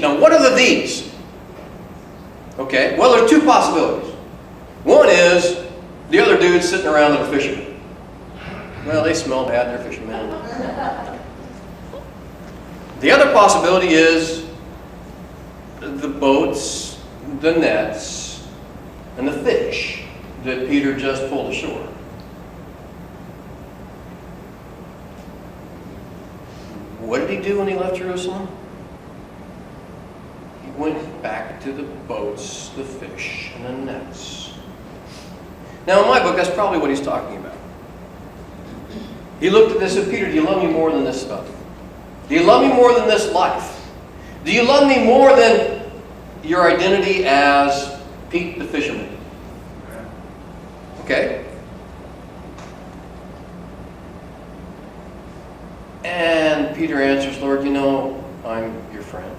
beach. Now, what are the these? Okay, well, there are two possibilities. One is the other dudes sitting around that are fishermen. Well, they smell bad, they're fishermen. The other possibility is the boats, the nets, and the fish that Peter just pulled ashore. What did he do when he left Jerusalem? He went back to the boats, the fish, and the nets. Now, in my book, that's probably what he's talking about. He looked at this and said, Peter, do you love me more than this stuff? Do you love me more than this life? Do you love me more than your identity as Pete the fisherman? Okay? And Peter answers, Lord, you know, I'm your friend.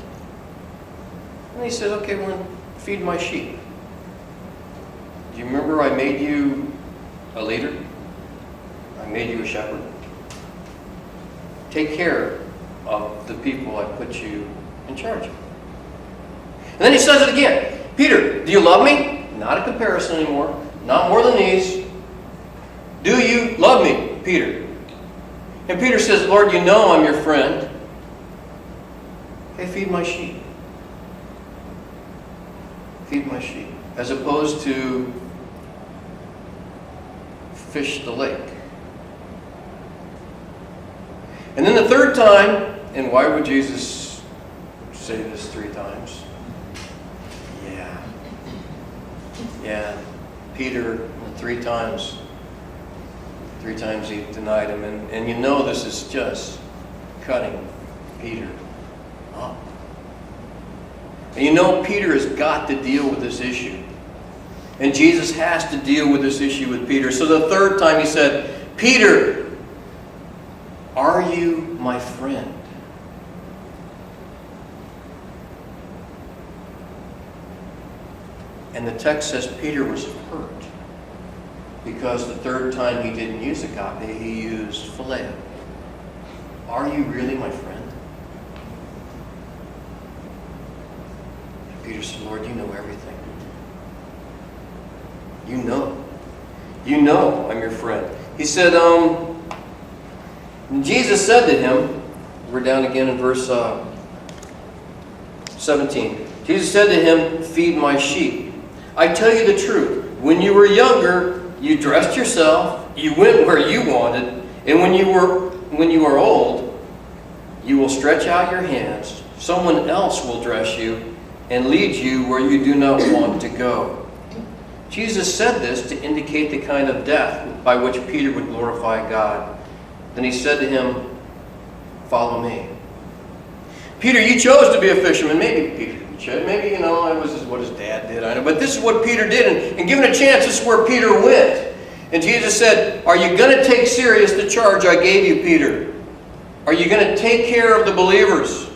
And he says, okay, well, feed my sheep. Do you remember I made you a leader? I made you a shepherd. Take care of the people I put you in charge of. And then he says it again. Peter, do you love me? Not a comparison anymore. Not more than these. Do you love me, Peter? And Peter says, Lord, you know I'm your friend. Hey, feed my sheep. Feed my sheep. As opposed to fish the lake. And then the third time, and why would Jesus say this 3 times? Yeah, Peter, 3 times. 3 times he denied him. And you know this is just cutting Peter up. And you know Peter has got to deal with this issue. And Jesus has to deal with this issue with Peter. So the third time he said, Peter, are you my friend? And the text says Peter was hurt because the third time he didn't use agape, he used phileo. Are you really my friend? And Peter said, Lord, you know everything. You know. You know I'm your friend. He said, Jesus said to him, we're down again in verse 17. Jesus said to him, feed my sheep. I tell you the truth. When you were younger, you dressed yourself, you went where you wanted, and when you are old, you will stretch out your hands. Someone else will dress you and lead you where you do not want to go. Jesus said this to indicate the kind of death by which Peter would glorify God. Then he said to him, follow me. Peter, you chose to be a fisherman. Maybe Peter didn't choose. Maybe, it was what his dad did. I know. But this is what Peter did. And given a chance, this is where Peter went. And Jesus said, are you going to take serious the charge I gave you, Peter? Are you going to take care of the believers?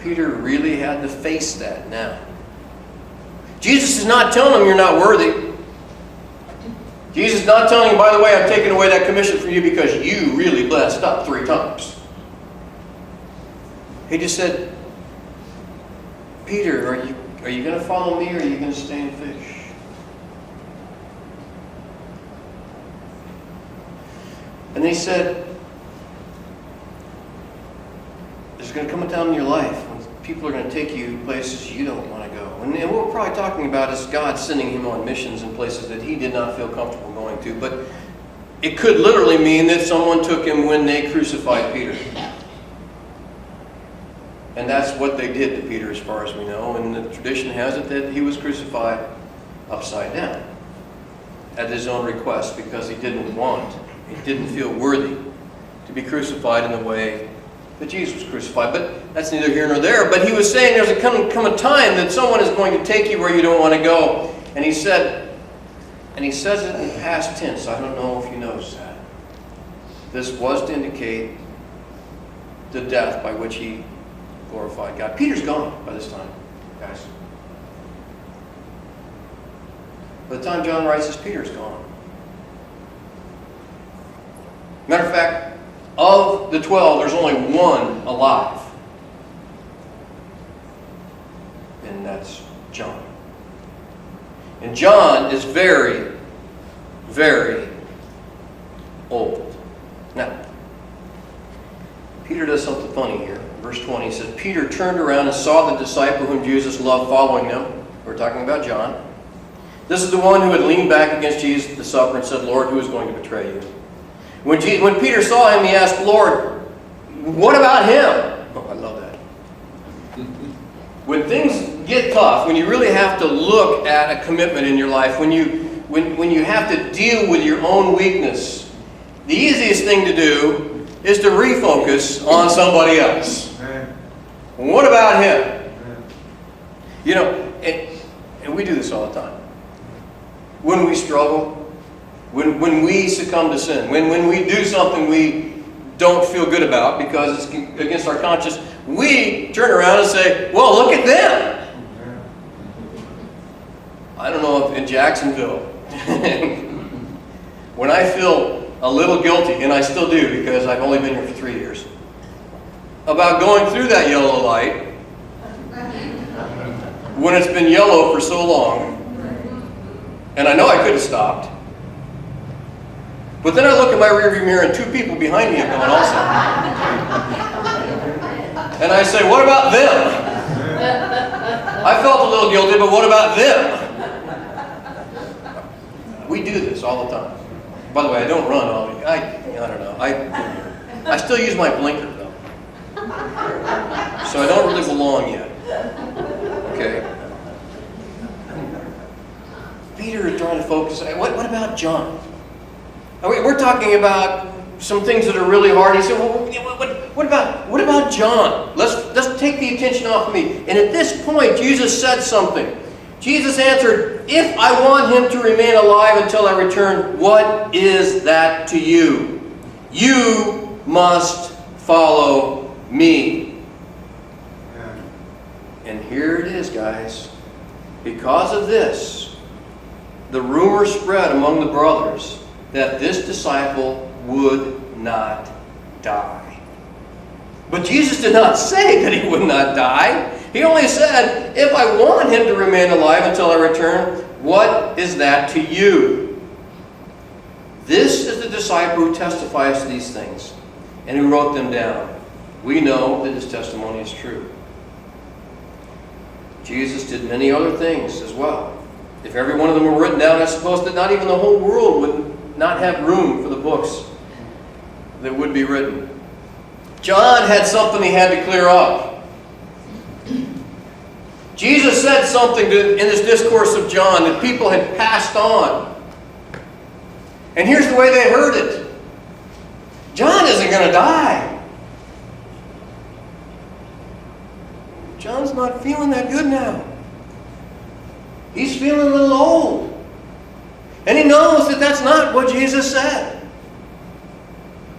Peter really had to face that now. Jesus is not telling him you're not worthy. Jesus is not telling him, by the way, I'm taking away that commission from you because you really blessed up 3 times. He just said, Peter, are you going to follow me or are you going to stay and fish? And he said, there's going to come a time in your life when people are going to take you places you don't want to go. And what we're probably talking about is God sending him on missions in places that he did not feel comfortable going to. But it could literally mean that someone took him when they crucified Peter. And that's what they did to Peter as far as we know. And the tradition has it that he was crucified upside down at his own request because he didn't feel worthy to be crucified in the way that Jesus was crucified. But that's neither here nor there. But he was saying there's a come a time that someone is going to take you where you don't want to go. And he said, and he says it in past tense. I don't know if you noticed that. This was to indicate the death by which he glorified God. Peter's gone by this time, guys. By the time John writes this, Peter's gone. Matter of fact, of the 12, there's only 1 alive. John. And John is very, very old. Now, Peter does something funny here. Verse 20 says, Peter turned around and saw the disciple whom Jesus loved following them. We're talking about John. This is the one who had leaned back against Jesus at the supper and said, Lord, who is going to betray you? When Peter saw him, he asked, Lord, what about him? Oh, I love that. When things get tough, when you really have to look at a commitment in your life, when you have to deal with your own weakness, the easiest thing to do is to refocus on somebody else. What about him? You know, and we do this all the time. When we struggle, when we succumb to sin, when we do something we don't feel good about because it's against our conscience, we turn around and say, well, look at them. I don't know if in Jacksonville, when I feel a little guilty, and I still do because I've only been here for 3 years, about going through that yellow light when it's been yellow for so long, and I know I could have stopped, but then I look at my rearview mirror and 2 people behind me have gone also. And I say, what about them? I felt a little guilty, but what about them? We do this all the time. By the way, I don't run all the I don't know. I still use my blinker though. So I don't really belong yet. Okay. Peter is trying to focus. What about John? We're talking about some things that are really hard. He said, well, what about John? Let's take the attention off of me. And at this point, Jesus said something. Jesus answered, if I want him to remain alive until I return, what is that to you? You must follow me. And here it is, guys. Because of this, the rumor spread among the brothers that this disciple would not die. But Jesus did not say that he would not die. He only said, if I want him to remain alive until I return, what is that to you? This is the disciple who testifies to these things and who wrote them down. We know that his testimony is true. Jesus did many other things as well. If every one of them were written down, I suppose that not even the whole world would not have room for the books that would be written. John had something he had to clear up. Jesus said something in this discourse of John that people had passed on. And here's the way they heard it. John isn't going to die. John's not feeling that good now. He's feeling a little old. And he knows that that's not what Jesus said.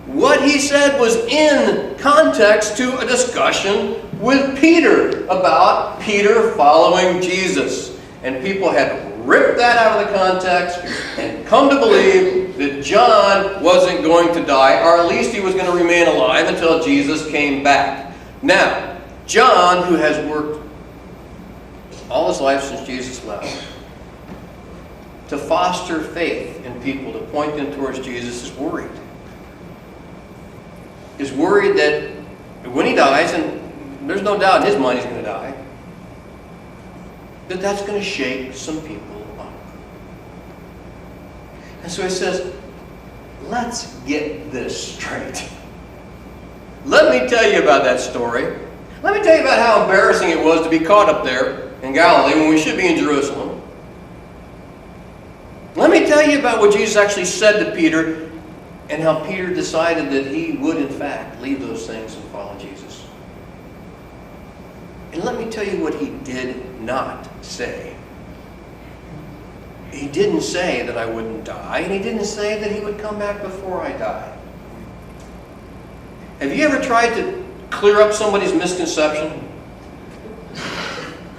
What he said was in context to a discussion with Peter about Peter following Jesus. And people had ripped that out of the context and come to believe that John wasn't going to die, or at least he was going to remain alive until Jesus came back. Now, John, who has worked all his life since Jesus left to foster faith in people, to point them towards Jesus, is worried. Is worried that when he dies, and there's no doubt in his mind he's going to die, that's going to shake some people up. And so he says, let's get this straight. Let me tell you about that story. Let me tell you about how embarrassing it was to be caught up there in Galilee when we should be in Jerusalem. Let me tell you about what Jesus actually said to Peter and how Peter decided that he would, in fact, leave those things and follow Jesus. And let me tell you what he did not say. He didn't say that I wouldn't die, and he didn't say that he would come back before I die. Have you ever tried to clear up somebody's misconception?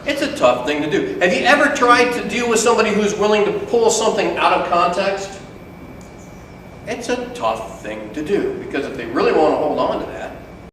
It's a tough thing to do. Have you ever tried to deal with somebody who's willing to pull something out of context? It's a tough thing to do, because if they really want to hold on to that,